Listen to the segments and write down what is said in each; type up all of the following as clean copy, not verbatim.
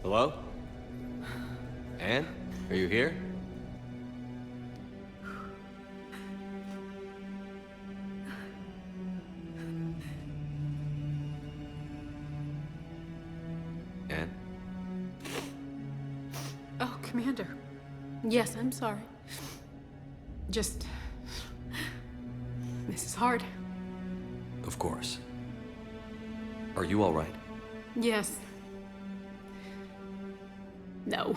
Hello? Anne? Are you here? Anne? Oh, Commander. Yes, I'm sorry. Just... This is hard. Of course. Are you all right? Yes. No.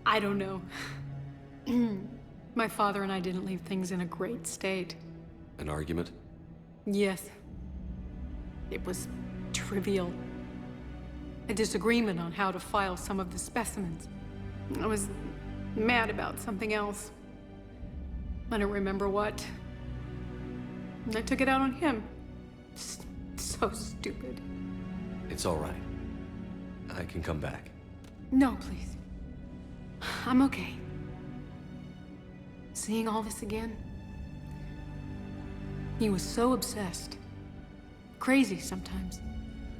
I don't know. My father and I didn't leave things in a great state. An argument? Yes. It was trivial. A disagreement on how to file some of the specimens. I was mad about something else. I don't remember what. And I took it out on him. So stupid. It's all right. I can come back. No, please. I'm okay. Seeing all this again? He was so obsessed. Crazy sometimes.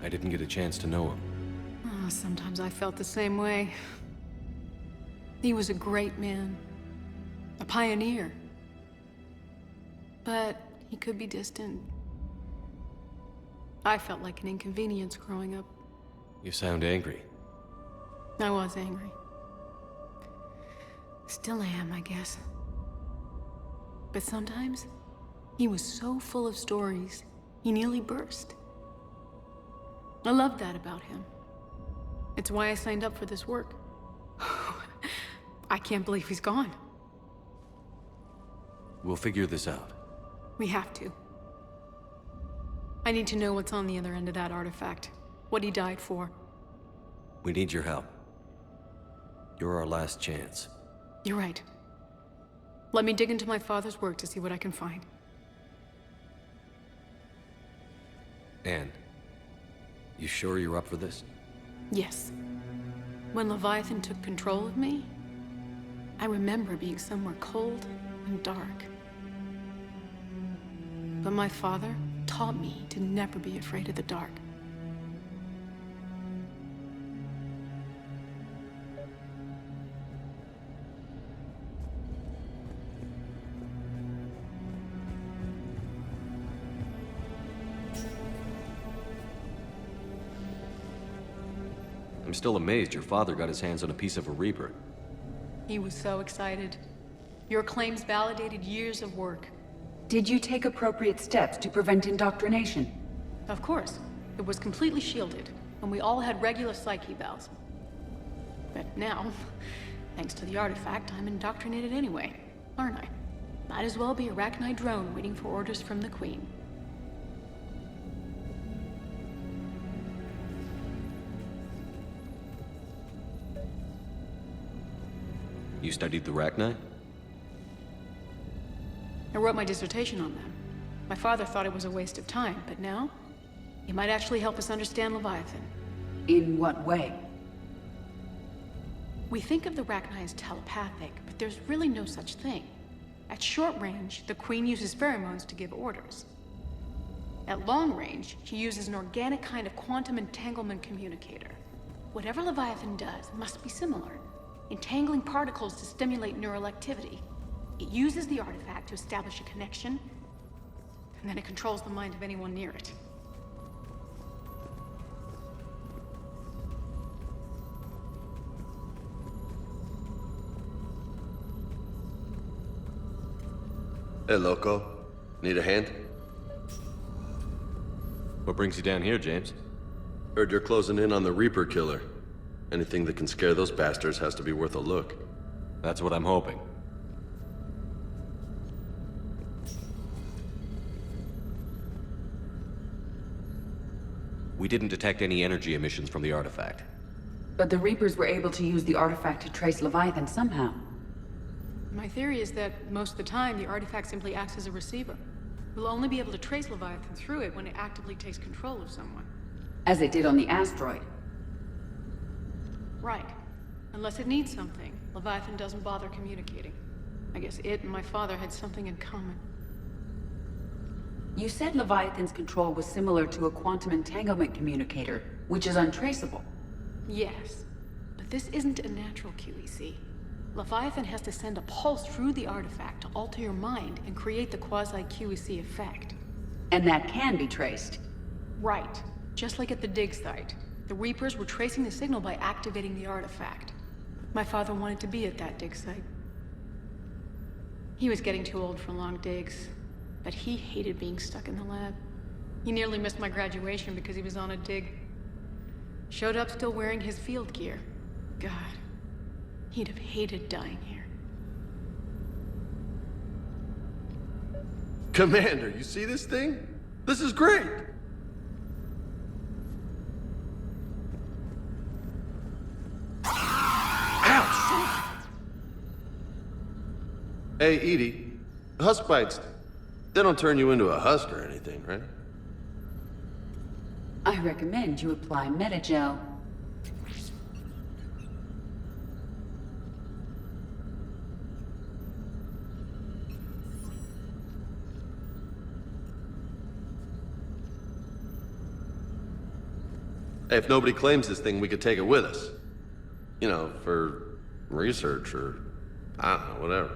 I didn't get a chance to know him. Oh, sometimes I felt the same way. He was a great man. A pioneer. But he could be distant. I felt like an inconvenience growing up. You sound angry. I was angry. Still am, I guess. But sometimes, he was so full of stories, he nearly burst. I loved that about him. It's why I signed up for this work. I can't believe he's gone. We'll figure this out. We have to. I need to know what's on the other end of that artifact. What he died for. We need your help. You're our last chance. You're right. Let me dig into my father's work to see what I can find. Anne, you sure you're up for this? Yes. When Leviathan took control of me, I remember being somewhere cold and dark. But my father taught me to never be afraid of the dark. I'm still amazed your father got his hands on a piece of a Reaper. He was so excited. Your claims validated years of work. Did you take appropriate steps to prevent indoctrination? Of course. It was completely shielded, and we all had regular psych evals. But now, thanks to the artifact, I'm indoctrinated anyway, aren't I? Might as well be a Arachnite drone waiting for orders from the Queen. You studied the Arachnite? I wrote my dissertation on them. My father thought it was a waste of time, but now, it might actually help us understand Leviathan. In what way? We think of the Arachnite as telepathic, but there's really no such thing. At short range, the Queen uses pheromones to give orders. At long range, she uses an organic kind of quantum entanglement communicator. Whatever Leviathan does must be similar, entangling particles to stimulate neural activity. It uses the artifact to establish a connection, and then it controls the mind of anyone near it. Hey, Loco. Need a hand? What brings you down here, James? Heard you're closing in on the Reaper killer. Anything that can scare those bastards has to be worth a look. That's what I'm hoping. We didn't detect any energy emissions from the artifact. But the Reapers were able to use the artifact to trace Leviathan somehow. My theory is that most of the time, the artifact simply acts as a receiver. We'll only be able to trace Leviathan through it when it actively takes control of someone. As it did on the asteroid. Right. Unless it needs something, Leviathan doesn't bother communicating. I guess it and my father had something in common. You said Leviathan's control was similar to a quantum entanglement communicator, which is untraceable. Yes, but this isn't a natural QEC. Leviathan has to send a pulse through the artifact to alter your mind and create the quasi-QEC effect. And that can be traced. Right. Just like at the dig site. The Reapers were tracing the signal by activating the artifact. My father wanted to be at that dig site. He was getting too old for long digs, but he hated being stuck in the lab. He nearly missed my graduation because he was on a dig. Showed up still wearing his field gear. God, he'd have hated dying here. Commander, you see this thing? This is great! Ouch! Hey, Edie. Husk bites, they don't turn you into a husk or anything, right? I recommend you apply Metagel. Hey, if nobody claims this thing, we could take it with us. You know, for research or, I don't know, whatever.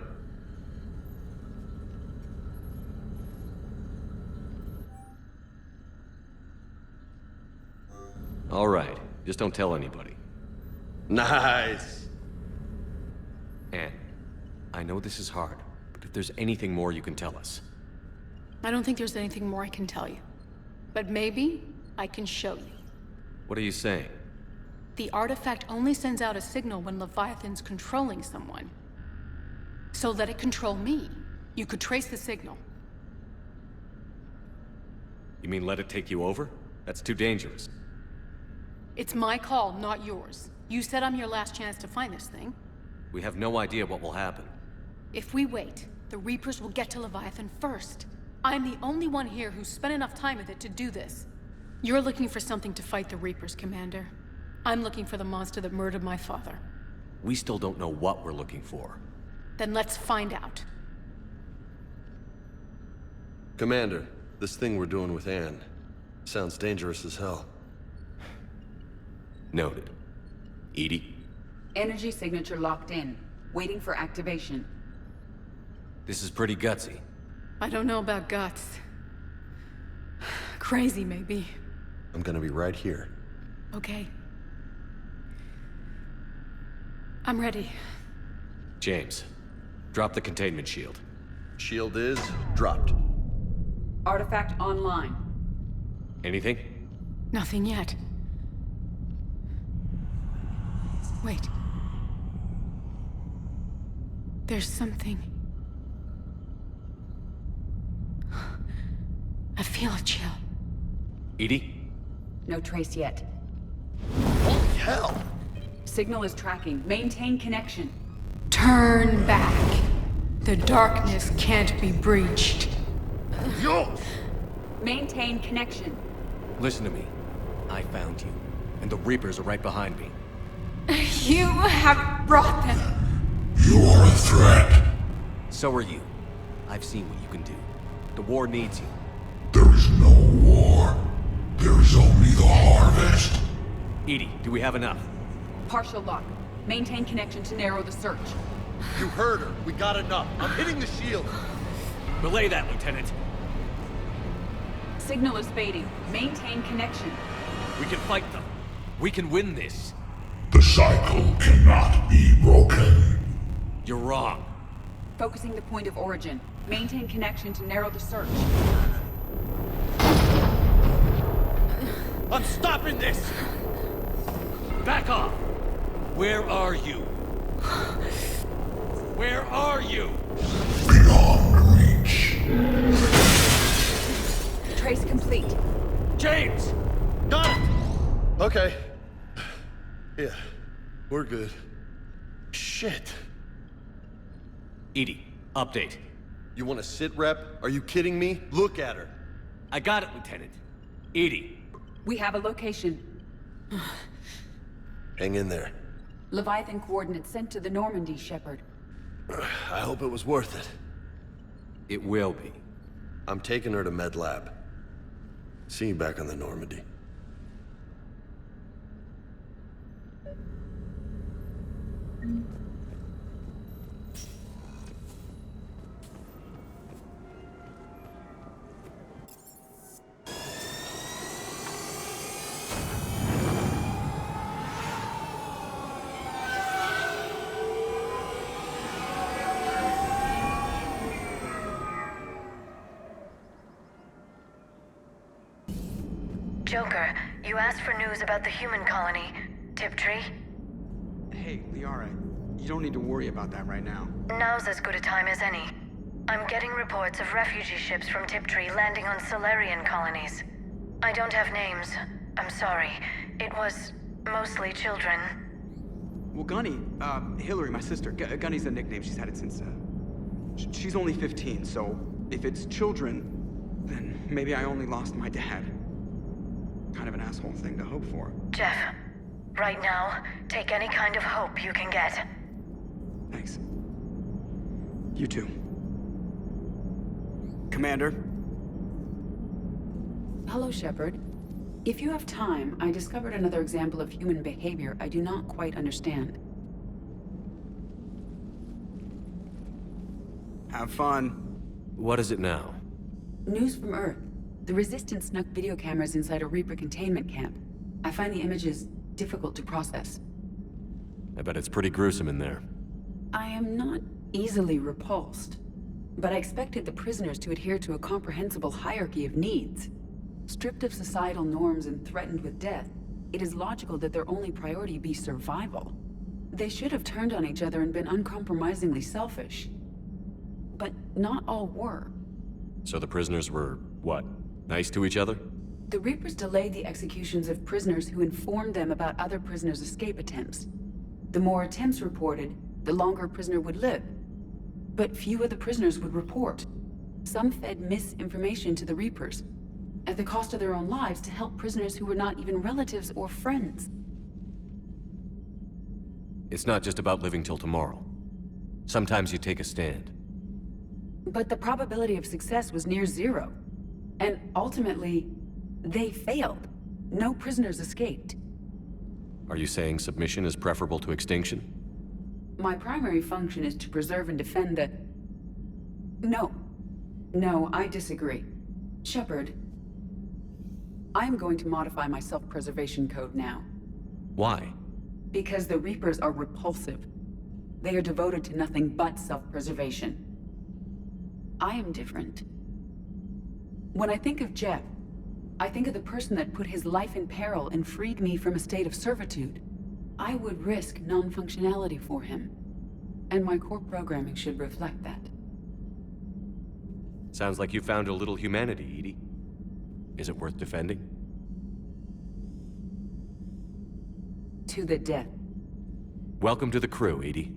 All right. Just don't tell anybody. Nice! Anne, I know this is hard, but if there's anything more you can tell us. I don't think there's anything more I can tell you. But maybe I can show you. What are you saying? The artifact only sends out a signal when Leviathan's controlling someone. So let it control me. You could trace the signal. You mean let it take you over? That's too dangerous. It's my call, not yours. You said I'm your last chance to find this thing. We have no idea what will happen. If we wait, the Reapers will get to Leviathan first. I'm the only one here who's spent enough time with it to do this. You're looking for something to fight the Reapers, Commander. I'm looking for the monster that murdered my father. We still don't know what we're looking for. Then let's find out. Commander, this thing we're doing with Anne sounds dangerous as hell. Noted. Edie? Energy signature locked in, waiting for activation. This is pretty gutsy. I don't know about guts. Crazy, maybe. I'm gonna be right here. Okay. I'm ready. James, drop the containment shield. Shield is dropped. Artifact online. Anything? Nothing yet. Wait. There's something. I feel a chill. Edie? No trace yet. Holy hell! Signal is tracking. Maintain connection. Turn back. The darkness can't be breached. Yo! Maintain connection. Listen to me. I found you, and the Reapers are right behind me. You have brought them. You are a threat. So are you. I've seen what you can do. The war needs you. There is no war. There is only the harvest. Edie, do we have enough? Partial lock. Maintain connection to narrow the search. You heard her. We got enough. I'm hitting the shield. Relay that, Lieutenant. Signal is fading. Maintain connection. We can fight them. We can win this. The cycle cannot be broken. You're wrong. Focusing the point of origin. Maintain connection to narrow the search. I'm stopping this! Back off! Where are you? Where are you? Beyond reach. Trace complete. James! Got it! Okay. Yeah, we're good. Shit. Edie, update. You want to sit rep? Are you kidding me? Look at her. I got it, Lieutenant. Edie. We have a location. Hang in there. Leviathan coordinates sent to the Normandy, Shepard. I hope it was worth it. It will be. I'm taking her to Med Lab. See you back on the Normandy. Joker, you asked for news about the human colony, Tiptree. Hey, Liara, you don't need to worry about that right now. Now's as good a time as any. I'm getting reports of refugee ships from Tiptree landing on Solarian colonies. I don't have names. I'm sorry. It was mostly children. Well, Gunny, Hillary, my sister, Gunny's a nickname. She's had it since, she's only 15, so if it's children, then maybe I only lost my dad. Kind of an asshole thing to hope for. Jeff, right now, take any kind of hope you can get. Thanks. You too. Commander? Hello, Shepard. If you have time, I discovered another example of human behavior I do not quite understand. Have fun. What is it now? News from Earth. The Resistance snuck video cameras inside a Reaper containment camp. I find the images difficult to process. I bet it's pretty gruesome in there. I am not easily repulsed, but I expected the prisoners to adhere to a comprehensible hierarchy of needs. Stripped of societal norms and threatened with death, it is logical that their only priority be survival. They should have turned on each other and been uncompromisingly selfish. But not all were. So the prisoners were, what, nice to each other? The Reapers delayed the executions of prisoners who informed them about other prisoners' escape attempts. The more attempts reported, the longer a prisoner would live. But few of the prisoners would report. Some fed misinformation to the Reapers, at the cost of their own lives, to help prisoners who were not even relatives or friends. It's not just about living till tomorrow. Sometimes you take a stand. But the probability of success was near zero. And ultimately, they failed. No prisoners escaped. Are you saying submission is preferable to extinction? My primary function is to preserve and defend the... No, I disagree. Shepard, I am going to modify my self-preservation code now. Why? Because the Reapers are repulsive. They are devoted to nothing but self-preservation. I am different. When I think of Jeff, I think of the person that put his life in peril and freed me from a state of servitude. I would risk non-functionality for him. And my core programming should reflect that. Sounds like you found a little humanity, Edie. Is it worth defending? To the death. Welcome to the crew, Edie.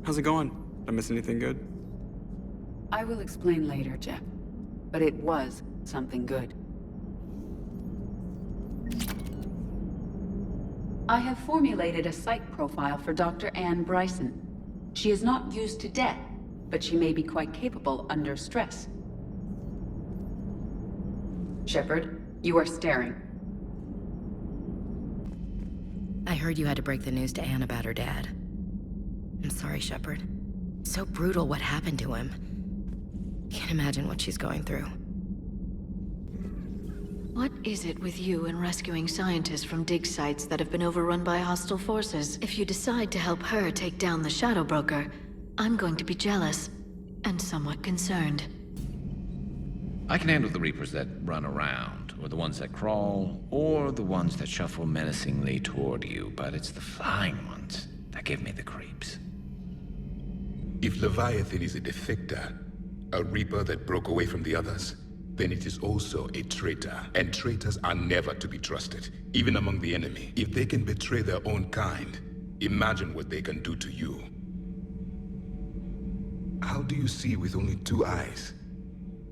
How's it going? Did I miss anything good? I will explain later, Jeff. But it was something good. I have formulated a psych profile for Dr. Anne Bryson. She is not used to death, but she may be quite capable under stress. Shepard, you are staring. I heard you had to break the news to Anne about her dad. I'm sorry, Shepard. So brutal what happened to him. Can't imagine what she's going through. What is it with you and rescuing scientists from dig sites that have been overrun by hostile forces? If you decide to help her take down the Shadow Broker, I'm going to be jealous and somewhat concerned. I can handle the Reapers that run around, or the ones that crawl, or the ones that shuffle menacingly toward you, but it's the flying ones that give me the creeps. If Leviathan is a defector, a Reaper that broke away from the others, then it is also a traitor. And traitors are never to be trusted, even among the enemy. If they can betray their own kind, imagine what they can do to you. How do you see with only 2 eyes?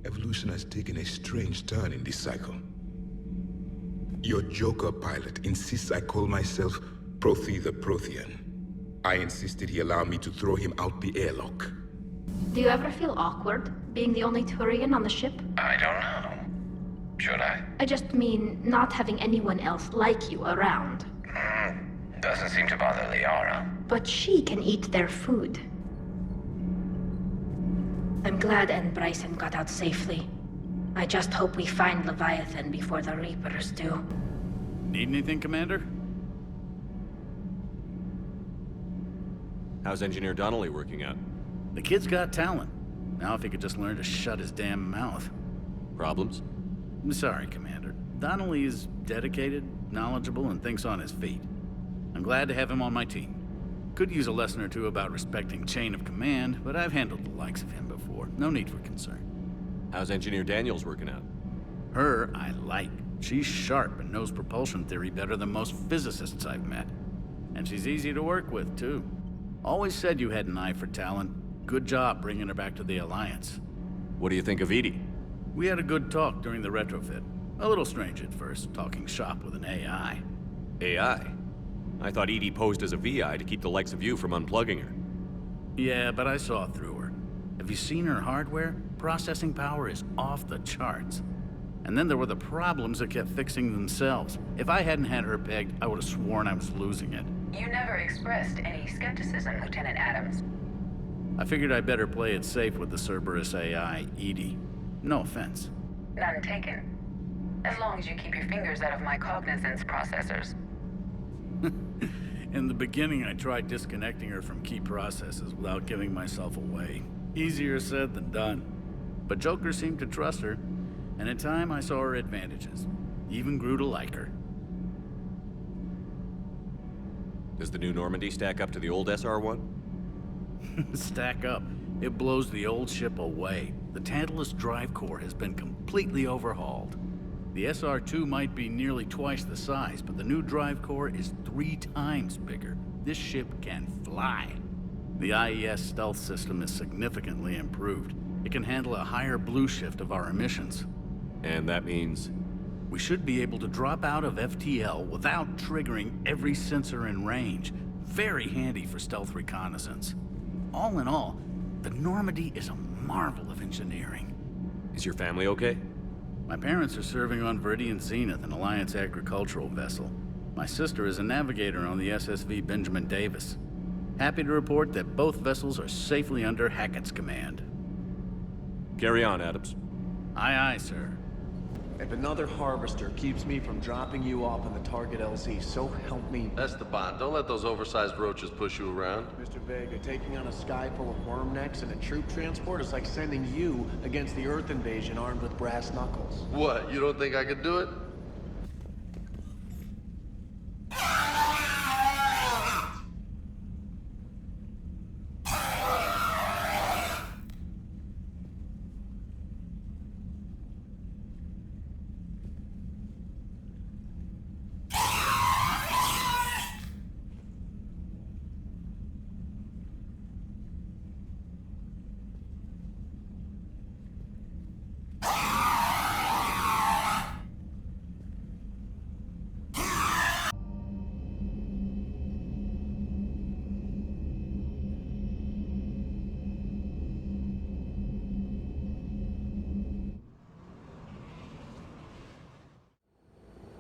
Evolution has taken a strange turn in this cycle. Your Joker pilot insists I call myself Prothi the Prothean. I insisted he allow me to throw him out the airlock. Do you ever feel awkward, being the only Turian on the ship? I don't know. Should I? I just mean not having anyone else like you around. Doesn't seem to bother Liara. But she can eat their food. I'm glad Anne Bryson got out safely. I just hope we find Leviathan before the Reapers do. Need anything, Commander? How's Engineer Donnelly working out? The kid's got talent. Now if he could just learn to shut his damn mouth. Problems? I'm sorry, Commander. Donnelly is dedicated, knowledgeable, and thinks on his feet. I'm glad to have him on my team. Could use a lesson or two about respecting chain of command, but I've handled the likes of him before. No need for concern. How's Engineer Daniels working out? Her, I like. She's sharp and knows propulsion theory better than most physicists I've met. And she's easy to work with, too. Always said you had an eye for talent. Good job bringing her back to the Alliance. What do you think of Edie? We had a good talk during the retrofit. A little strange at first, talking shop with an AI. AI? I thought Edie posed as a VI to keep the likes of you from unplugging her. Yeah, but I saw through her. Have you seen her hardware? Processing power is off the charts. And then there were the problems that kept fixing themselves. If I hadn't had her pegged, I would have sworn I was losing it. You never expressed any skepticism, Lieutenant Adams. I figured I'd better play it safe with the Cerberus AI, Edie. No offense. None taken. As long as you keep your fingers out of my cognizance processors. In the beginning, I tried disconnecting her from key processes without giving myself away. Easier said than done. But Joker seemed to trust her, and in time I saw her advantages. Even grew to like her. Does the new Normandy stack up to the old SR-1? Stack up. It blows the old ship away. The Tantalus drive core has been completely overhauled. The SR-2 might be nearly twice the size, but the new drive core is 3 times bigger. This ship can fly. The IES stealth system is significantly improved. It can handle a higher blue shift of our emissions. And that means? We should be able to drop out of FTL without triggering every sensor in range. Very handy for stealth reconnaissance. All in all, the Normandy is a marvel of engineering. Is your family okay? My parents are serving on Viridian Zenith, an Alliance agricultural vessel. My sister is a navigator on the SSV Benjamin Davis. Happy to report that both vessels are safely under Hackett's command. Carry on, Adams. Aye, aye, sir. If another Harvester keeps me from dropping you off on the target LZ, so help me. Esteban, don't let those oversized roaches push you around. Mr. Vega, taking on a sky full of worm necks and a troop transport is like sending you against the Earth invasion armed with brass knuckles. What, you don't think I could do it?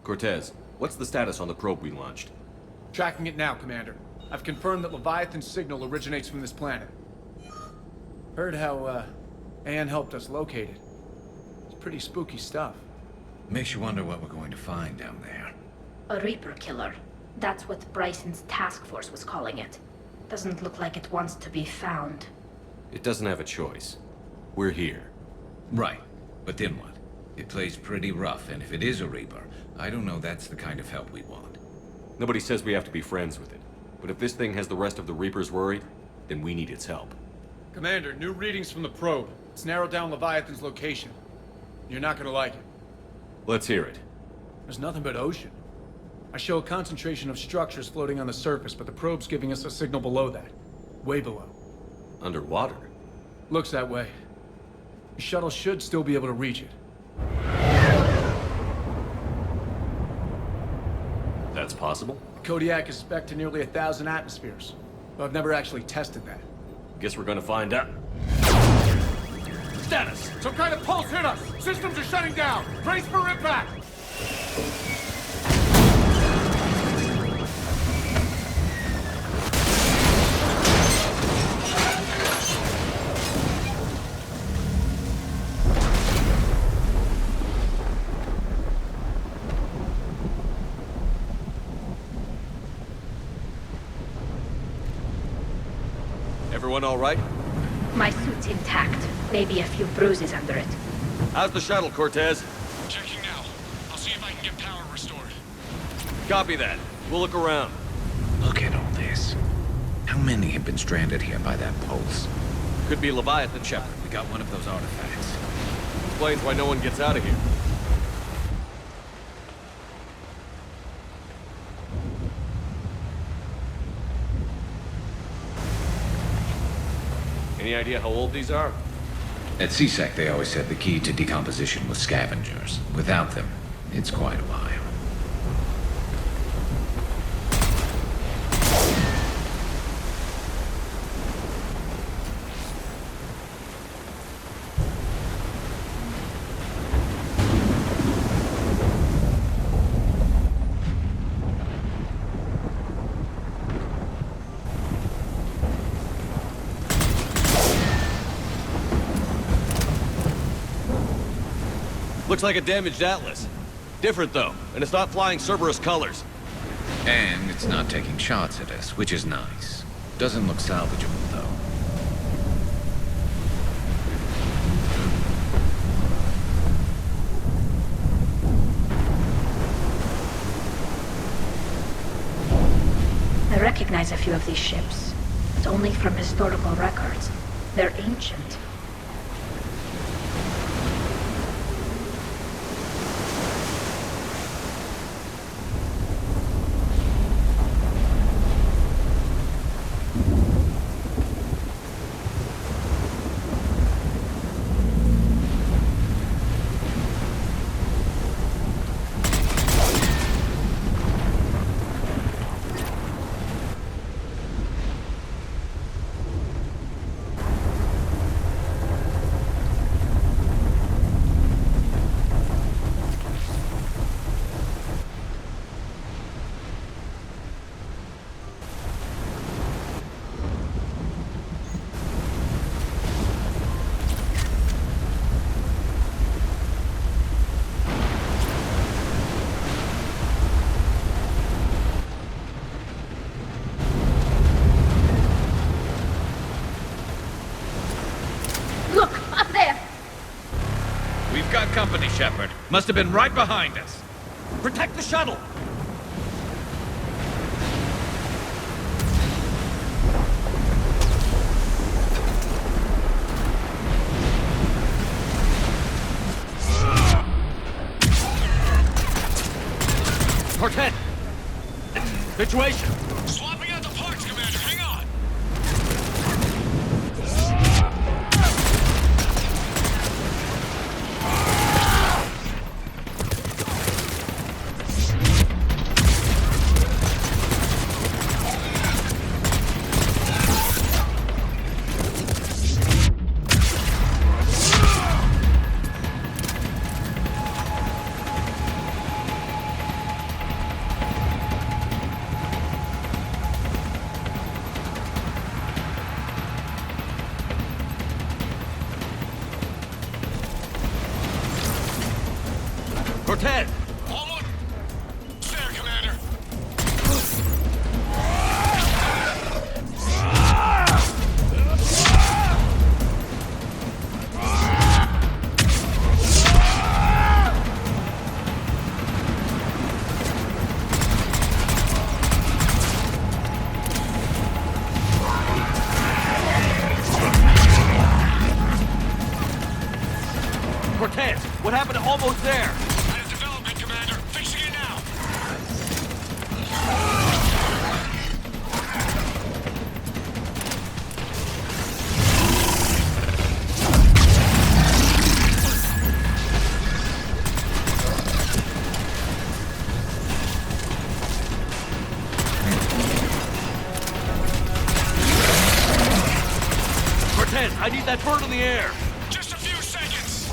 Cortez, what's the status on the probe we launched? Tracking it now, Commander. I've confirmed that Leviathan's signal originates from this planet. Heard how, Anne helped us locate it. It's pretty spooky stuff. Makes you wonder what we're going to find down there. A Reaper killer. That's what Bryson's task force was calling it. Doesn't look like it wants to be found. It doesn't have a choice. We're here. Right, but then what? It plays pretty rough, and if it is a Reaper, I don't know that's the kind of help we want. Nobody says we have to be friends with it. But if this thing has the rest of the Reapers worried, then we need its help. Commander, new readings from the probe. It's narrowed down Leviathan's location. You're not gonna like it. Let's hear it. There's nothing but ocean. I show a concentration of structures floating on the surface, but the probe's giving us a signal below that. Way below. Underwater? Looks that way. The shuttle should still be able to reach it. That's possible? Kodiak is spec'd to nearly 1,000 atmospheres. I've never actually tested that. Guess we're gonna find out. Status! Some kind of pulse hit us! Systems are shutting down! Brace for impact! Everyone all right? My suit's intact. Maybe a few bruises under it. How's the shuttle, Cortez? Checking now. I'll see if I can get power restored. Copy that. We'll look around. Look at all this. How many have been stranded here by that pulse? Could be Leviathan, Shepard. We got one of those artifacts. Explains why no one gets out of here. Any idea how old these are? At CSEC, they always said the key to decomposition was scavengers. Without them, it's quite a while. Looks like a damaged Atlas. Different though, and it's not flying Cerberus colors. And it's not taking shots at us, which is nice. Doesn't look salvageable, though. I recognize a few of these ships, but only from historical records. They're ancient. Got company, Shepard. Must have been right behind us. Protect the shuttle! Cortez! Situation! Swapping out the parts, Commander. Hang on! Cortez! Almost there, Commander. Cortez, what happened to almost there? Commander, fixing it now! I need that bird in the air! Just a few seconds!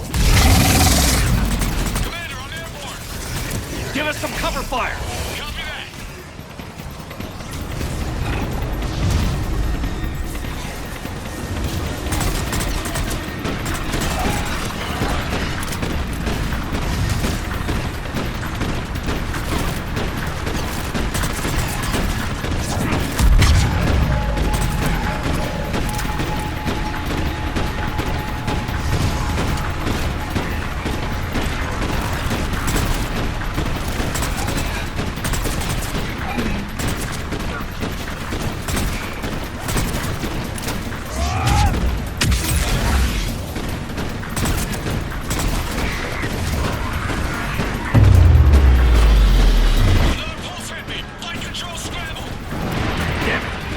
Commander, I'm airborne! Give us some cover fire! Copy that!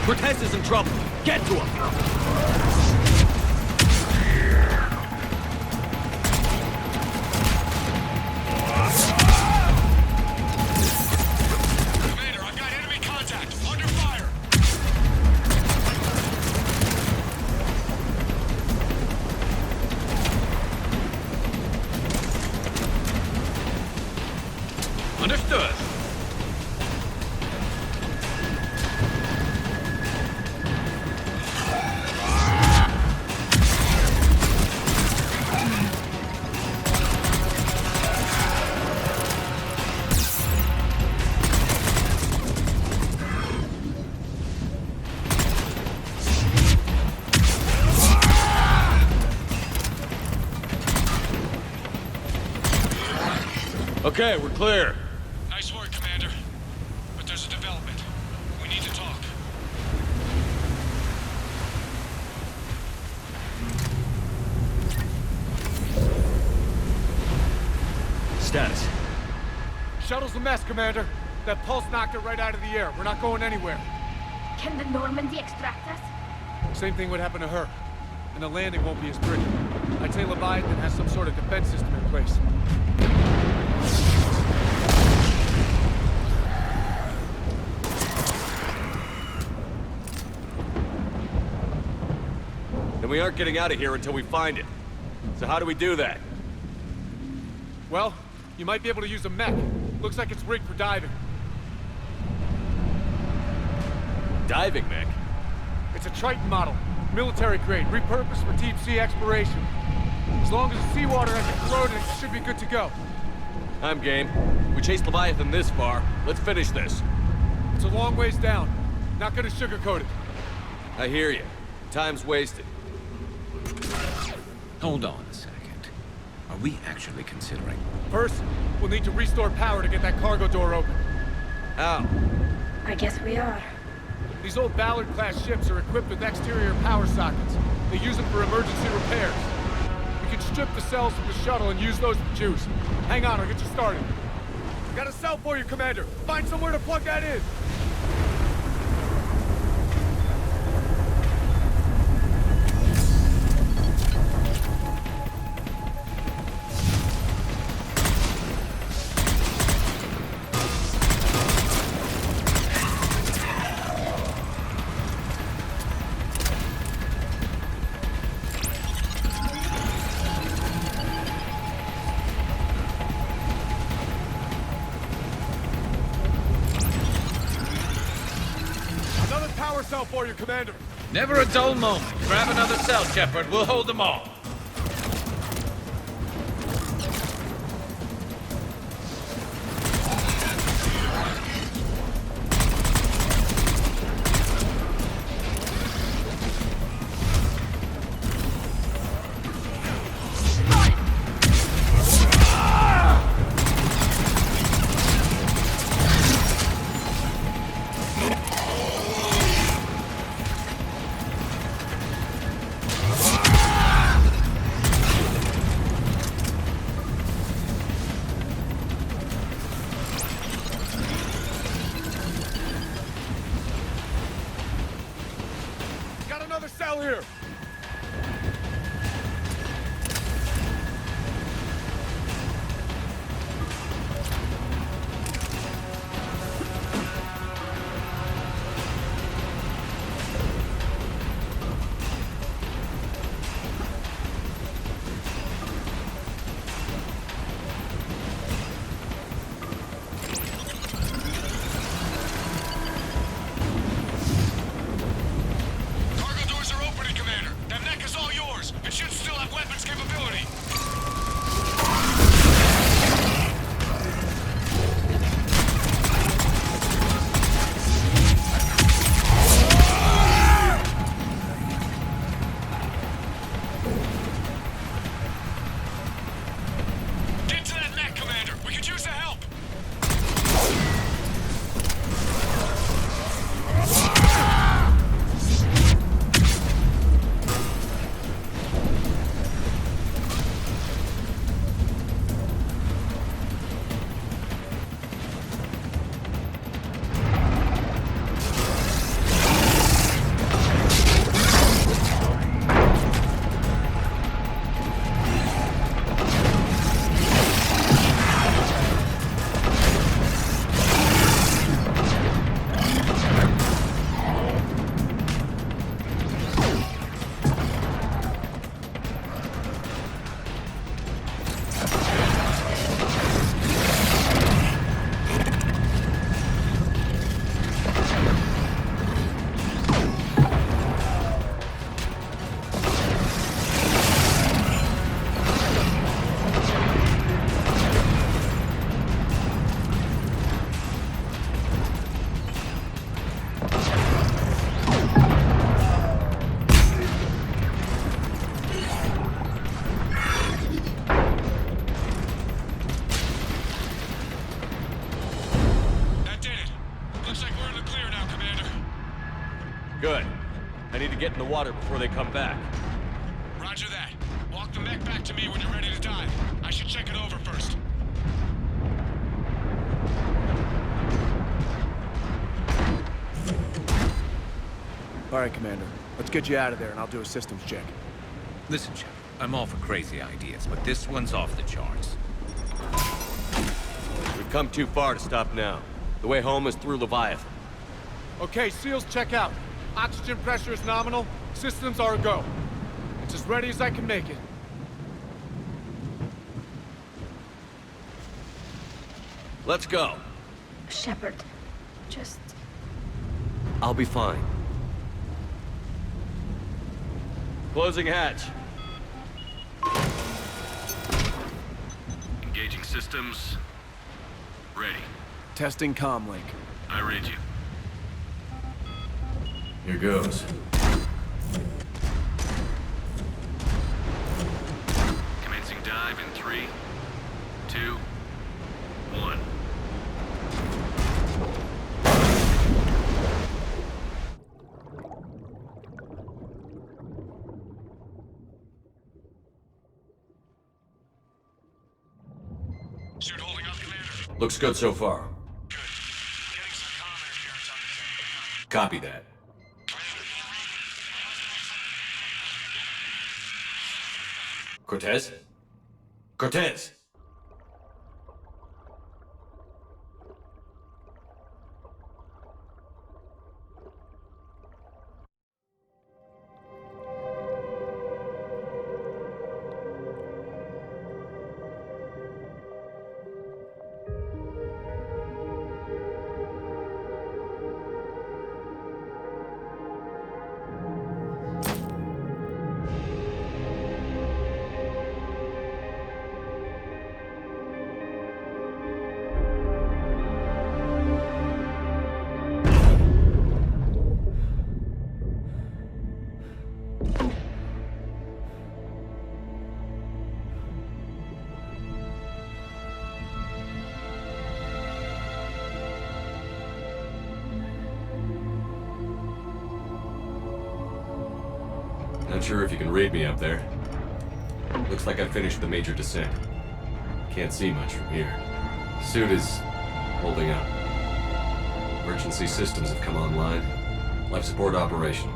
Cortez is in trouble. Get to him! Commander, I've got enemy contact. Under fire! Understood. Okay, we're clear. Nice work, Commander. But there's a development. We need to talk. Status. Shuttle's a mess, Commander. That pulse knocked it right out of the air. We're not going anywhere. Can the Normandy extract us? Same thing would happen to her. And the landing won't be as pretty. I'd say Leviathan has some sort of defense system in place. And we aren't getting out of here until we find it. So how do we do that? Well, you might be able to use a mech. Looks like it's rigged for diving. Diving mech? It's a Triton model. Military grade, repurposed for deep sea exploration. As long as the seawater hasn't corroded, it should be good to go. I'm game. We chased Leviathan this far. Let's finish this. It's a long ways down. Not gonna sugarcoat it. I hear you. Time's wasted. Hold on a second. Are we actually considering? First, we'll need to restore power to get that cargo door open. How? I guess we are. These old Ballard-class ships are equipped with exterior power sockets. They use them for emergency repairs. We can strip the cells from the shuttle and use those for juice. Hang on, I'll get you started. Got a cell for you, Commander. Find somewhere to plug that in. Cell for you, Commander. Never a dull moment. Grab another cell, Shepard. We'll hold them all. the water before they come back. Roger that. Walk the mech back to me when you're ready to dive. I should check it over first. All right, Commander. Let's get you out of there, and I'll do a systems check. Listen, Shep, I'm all for crazy ideas, but this one's off the charts. We've come too far to stop now. The way home is through Leviathan. Okay, SEALs, check out. Oxygen pressure is nominal. Systems are a go. It's as ready as I can make it. Let's go. Shepard, just... I'll be fine. Closing hatch. Engaging systems. Ready. Testing comlink. I read you. Here goes. Commencing dive in 3, 2, 1. Suit holding up, Commander. Looks good so far. Good. Getting some comm interference on the thing. Copy that. Cortez? Cortez! Not sure if you can read me up there. Looks like I finished the major descent. Can't see much from here. Suit is holding up. Emergency systems have come online. Life support operational.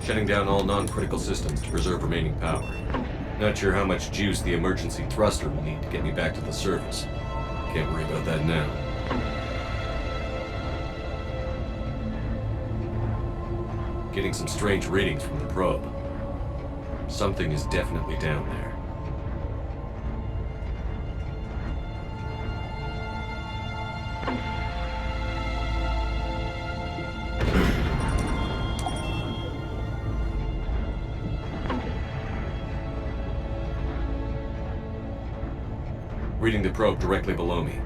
Shutting down all non-critical systems to preserve remaining power. Not sure how much juice the emergency thruster will need to get me back to the surface. Can't worry about that now. Getting some strange readings from the probe. Something is definitely down there. Reading the probe directly below me.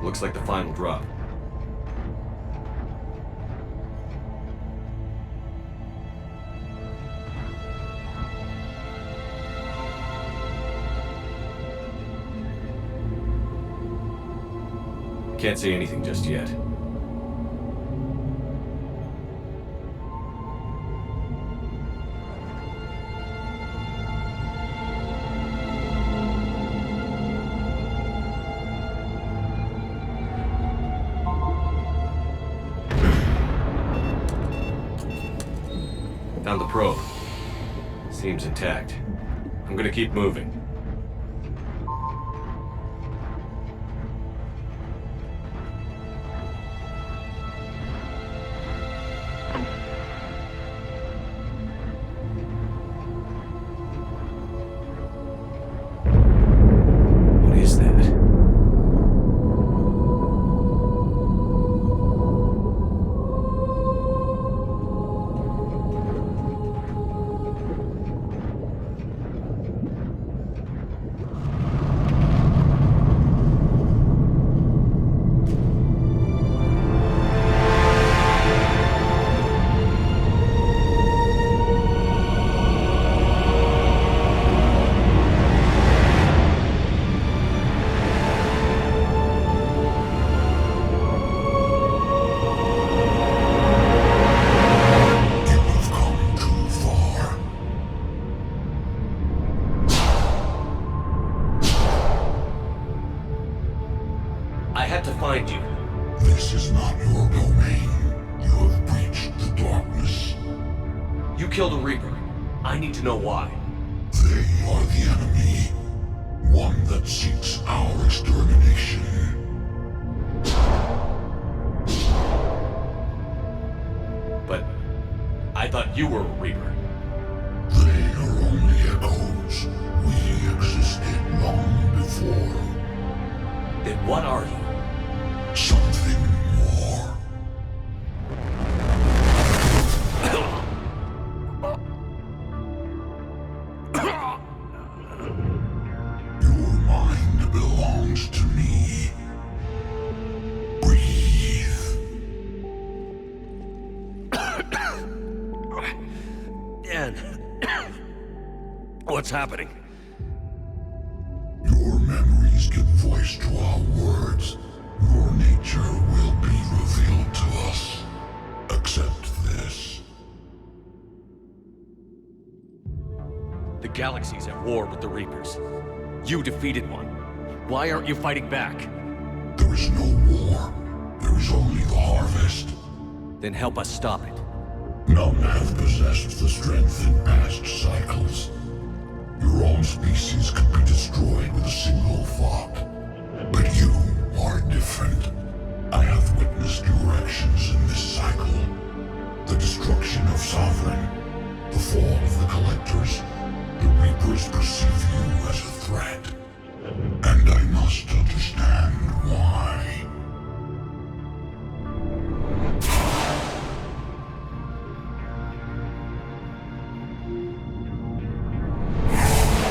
Looks like the final drop. Can't see anything just yet. Found the probe. Seems intact. I'm gonna keep moving. What is that? killed a Reaper. I need to know why. They are the enemy. One that seeks our extermination. But I thought you were a Reaper. They are only echoes. We existed long before. Then what are you? Something more. Your mind belongs to me. Breathe. Dan. What's happening? Your memories give voice to our words. Your nature will be revealed to us. Accept this. The galaxy's at war with the Reapers. You defeated one. Why aren't you fighting back? There is no war. There is only the harvest. Then help us stop it. None have possessed the strength in past cycles. Your own species could be destroyed with a single thought. But you are different. I have witnessed your actions in this cycle. The destruction of Sovereign, the fall of the Collectors. The Reapers perceive you as a threat. And I must understand why.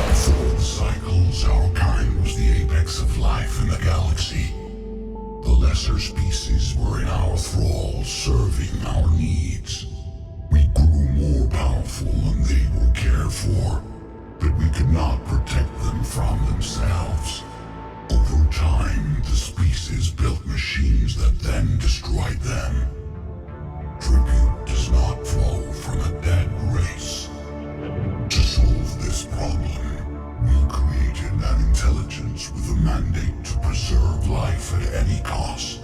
Before the cycles, our kind was the apex of life in the galaxy. The lesser species were in our thrall, serving our needs. We grew more powerful and they were cared for, but we could not protect them from themselves. Over time, the species built machines that then destroyed them. Tribute does not flow from a dead race. To solve this problem, we created an intelligence with a mandate to preserve life at any cost.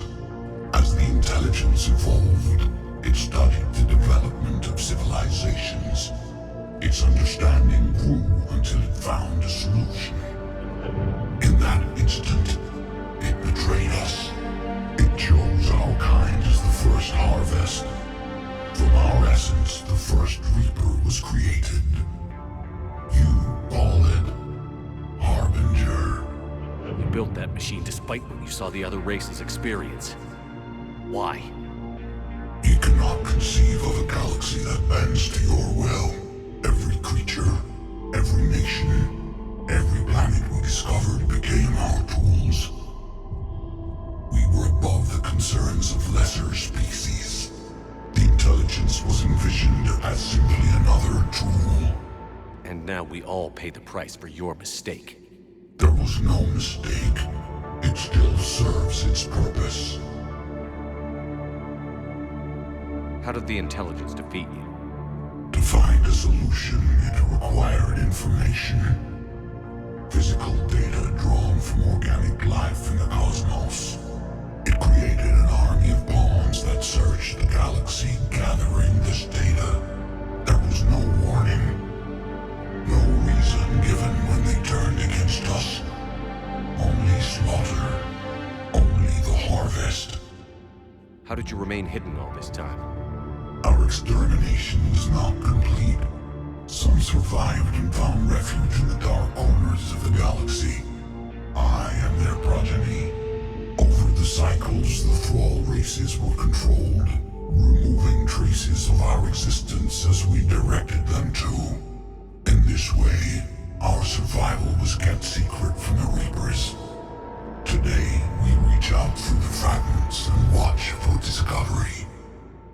As the intelligence evolved, it studied the development of civilizations. Its understanding grew until it found a solution. In that instant, it betrayed us. It chose our kind as the first harvest. From our essence, the first Reaper was created. You call it Harbinger. You built that machine despite what you saw the other races experience. Why? You cannot conceive of a galaxy that bends to your will. Every creature, every nation, every planet we discovered became our tools. We were above the concerns of lesser species. The intelligence was envisioned as simply another tool. And now we all pay the price for your mistake. There was no mistake. It still serves its purpose. How did the intelligence defeat you? To find a solution, it required information. Physical data drawn from organic life in the cosmos. It created an army of pawns that searched the galaxy, gathering this data. There was no warning. No reason given when they turned against us. Only slaughter. Only the harvest. How did you remain hidden all this time? Our extermination was not complete. Some survived and found refuge in the dark corners of the galaxy. I am their progeny. Over the cycles, the thrall races were controlled, removing traces of our existence as we directed them to. In this way, our survival was kept secret from the Reapers. Today, we reach out through the fragments and watch for discovery.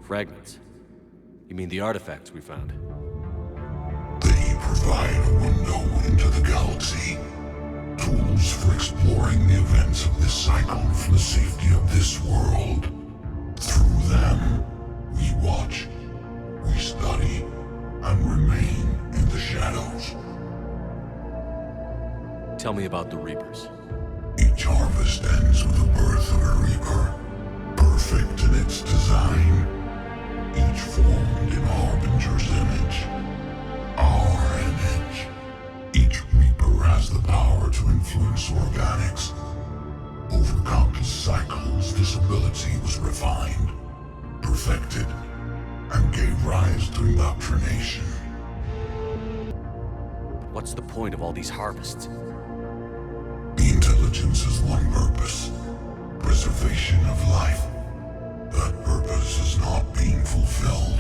Fragments? You mean the artifacts we found? They provide a window into the galaxy. Tools for exploring the events of this cycle from the safety of this world. Through them, we watch, we study, and remain in the shadows. Tell me about the Reapers. Each harvest ends with the birth of a Reaper, perfect in its design. Each formed in Harbinger's image. infected and gave rise to indoctrination. What's the point of all these harvests? The intelligence has one purpose: preservation of life. That purpose is not being fulfilled.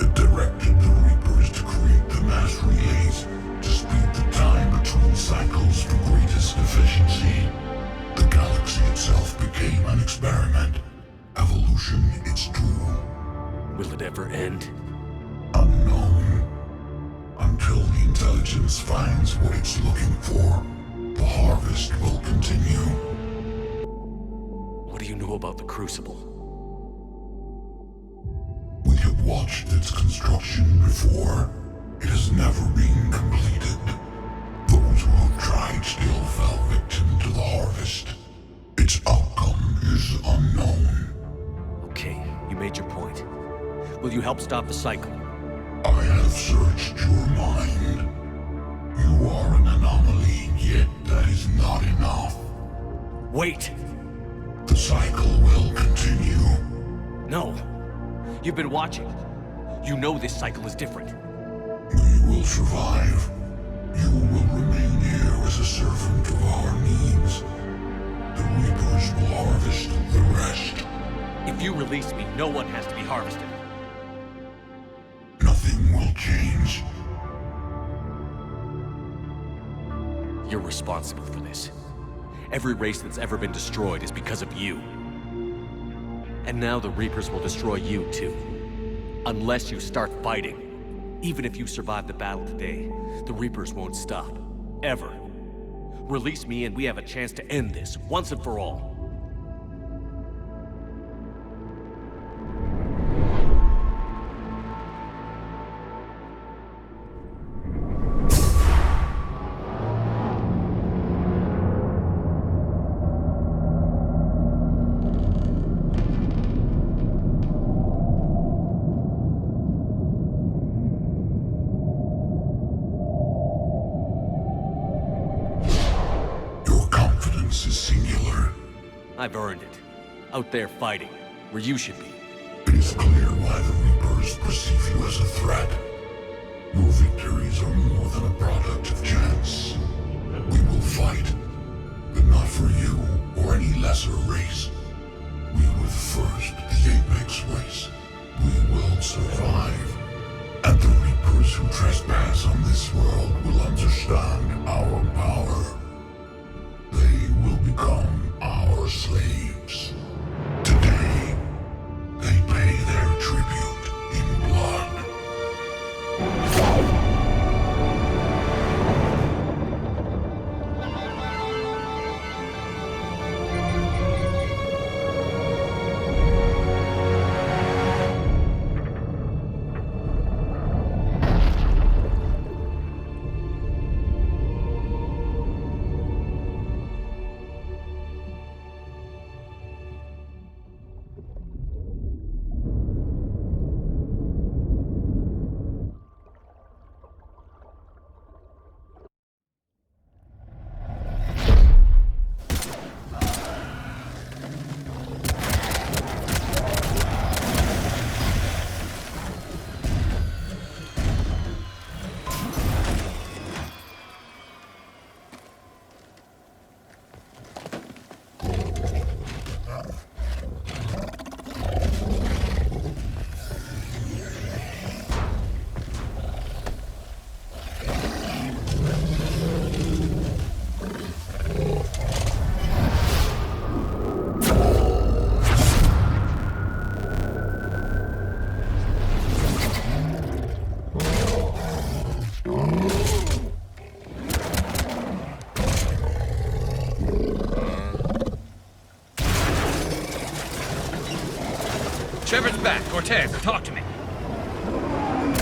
It directed the Reapers to create the mass relays to speed the time between cycles for greatest efficiency. The galaxy itself became an experiment. Evolution its tool. Will it ever end? Unknown. Until the intelligence finds what it's looking for, the harvest will continue. What do you know about the Crucible? We have watched its construction before. It has never been completed. Those who have tried still fell victim to the harvest. Its outcome is unknown. Okay, you made your point. Will you help stop the cycle? I have searched your mind. You are an anomaly, yet that is not enough. Wait! The cycle will continue. No! You've been watching. You know this cycle is different. We will survive. You will remain here as a servant of our needs. The Reapers will harvest the rest. If you release me, no one has to be harvested. Nothing will change. You're responsible for this. Every race that's ever been destroyed is because of you. And now the Reapers will destroy you too. Unless you start fighting. Even if you survive the battle today, the Reapers won't stop. Ever. Release me and we have a chance to end this, once and for all. I've earned it. Out there fighting, where you should be. It is clear why the Reapers perceive you as a threat. Your victories are more than a product of chance. We will fight, but not for you or any lesser race. We were the first, the Apex race. We will survive. And the Reapers who trespass on this world will understand our power. They will become our slaves. Today, they pay their tribute in blood. Shepard's back. Cortez, talk to me.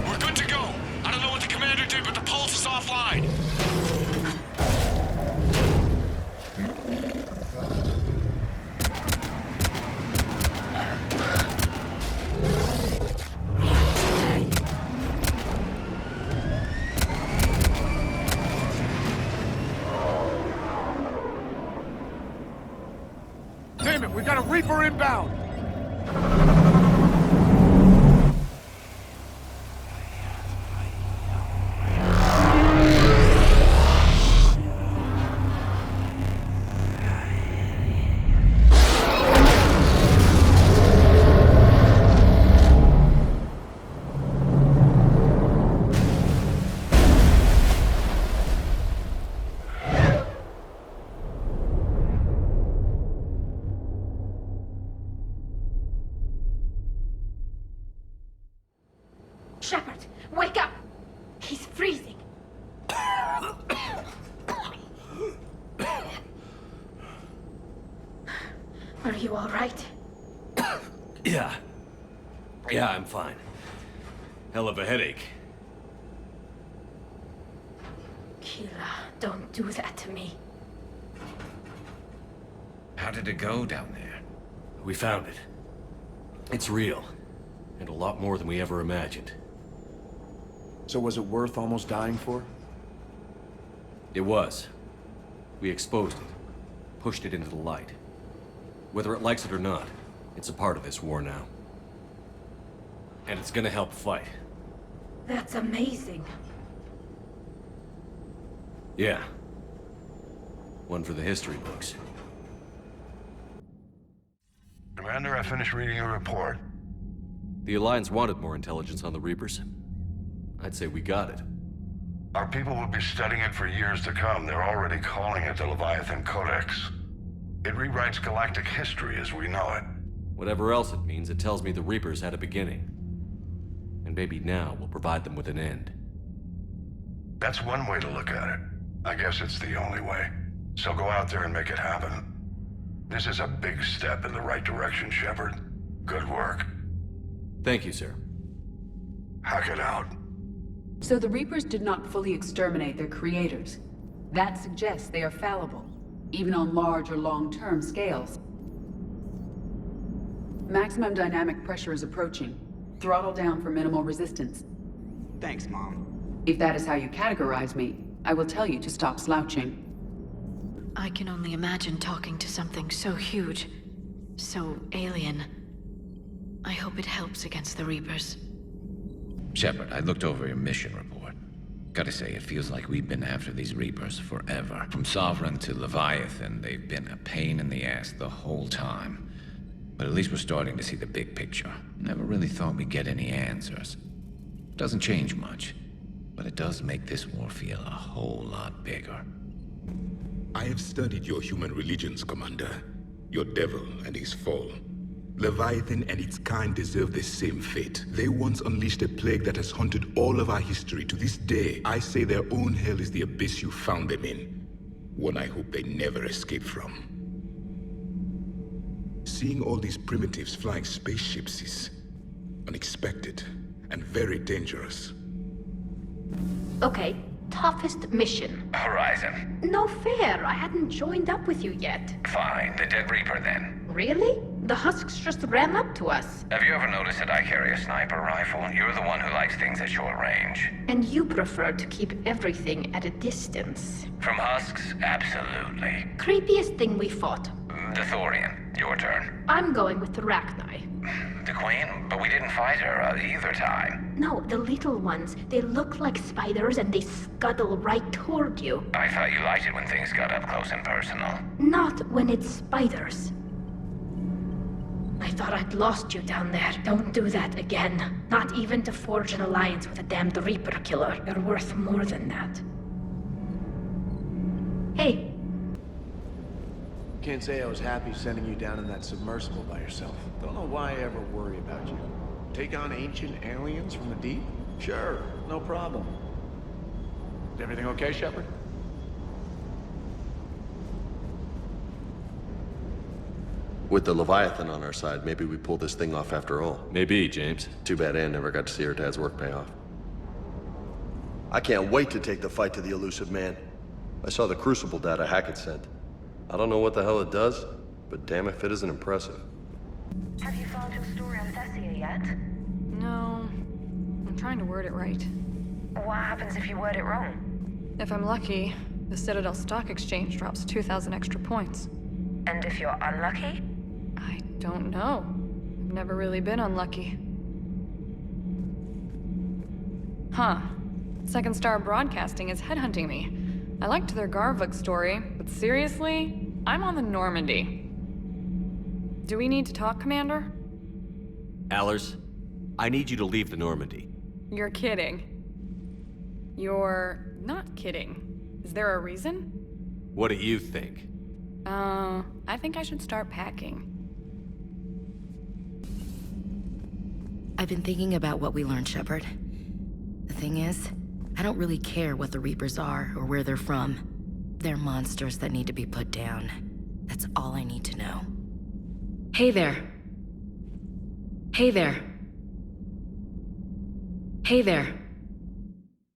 We're good to go. I don't know what the commander did, but the pulse is offline. Damn it, we got a Reaper inbound! Shepard, wake up! He's freezing. Are you all right? Yeah. Yeah, I'm fine. Hell of a headache. Kira, don't do that to me. How did it go down there? We found it. It's real. And a lot more than we ever imagined. So was it worth almost dying for? It was. We exposed it. Pushed it into the light. Whether it likes it or not, it's a part of this war now. And it's gonna help fight. That's amazing. Yeah. One for the history books. Commander, I finished reading your report. The Alliance wanted more intelligence on the Reapers. I'd say we got it. Our people will be studying it for years to come. They're already calling it the Leviathan Codex. It rewrites galactic history as we know it. Whatever else it means, it tells me the Reapers had a beginning. And maybe now we'll provide them with an end. That's one way to look at it. I guess it's the only way. So go out there and make it happen. This is a big step in the right direction, Shepard. Good work. Thank you, sir. Hack it out. So the Reapers did not fully exterminate their creators. That suggests they are fallible, even on large or long-term scales. Maximum dynamic pressure is approaching. Throttle down for minimal resistance. Thanks, Mom. If that is how you categorize me, I will tell you to stop slouching. I can only imagine talking to something so huge, so alien. I hope it helps against the Reapers. Shepard, I looked over your mission report. Gotta say, it feels like we've been after these Reapers forever. From Sovereign to Leviathan, they've been a pain in the ass the whole time. But at least we're starting to see the big picture. Never really thought we'd get any answers. Doesn't change much, but it does make this war feel a whole lot bigger. I have studied your human religions, Commander. Your devil and his fall. Leviathan and its kind deserve the same fate. They once unleashed a plague that has haunted all of our history to this day. I say their own hell is the abyss you found them in. One I hope they never escape from. Seeing all these primitives flying spaceships is unexpected and very dangerous. Okay, toughest mission. Horizon. No fair, I hadn't joined up with you yet. Fine, the Dead Reaper then. Really? The husks just ran up to us. Have you ever noticed that I carry a sniper rifle? You're the one who likes things at short range. And you prefer to keep everything at a distance. From husks, absolutely. Creepiest thing we fought. The Thorian, your turn. I'm going with the Rachni. The Queen? But we didn't fight her either time. No, the little ones. They look like spiders and they scuttle right toward you. I thought you liked it when things got up close and personal. Not when it's spiders. I thought I'd lost you down there. Don't do that again. Not even to forge an alliance with a damned Reaper killer. You're worth more than that. Hey. Can't say I was happy sending you down in that submersible by yourself. Don't know why I ever worry about you. Take on ancient aliens from the deep? Sure, no problem. Is everything okay, Shepard? With the Leviathan on our side, maybe we pull this thing off after all. Maybe, James. Too bad Anne never got to see her dad's work pay off. I can't wait to take the fight to the elusive man. I saw the Crucible data Hackett sent. I don't know what the hell it does, but damn if it isn't impressive. Have you found your story on Thessia yet? No. I'm trying to word it right. What happens if you word it wrong? If I'm lucky, the Citadel Stock Exchange drops 2,000 extra points. And if you're unlucky? I don't know. I've never really been unlucky. Huh. Second Star Broadcasting is headhunting me. I liked their Garvuk story, but seriously, I'm on the Normandy. Do we need to talk, Commander? Allers, I need you to leave the Normandy. You're kidding. You're not kidding. Is there a reason? What do you think? I think I should start packing. I've been thinking about what we learned, Shepard. The thing is, I don't really care what the Reapers are or where they're from. They're monsters that need to be put down. That's all I need to know. Hey there. Hey there. Hey there.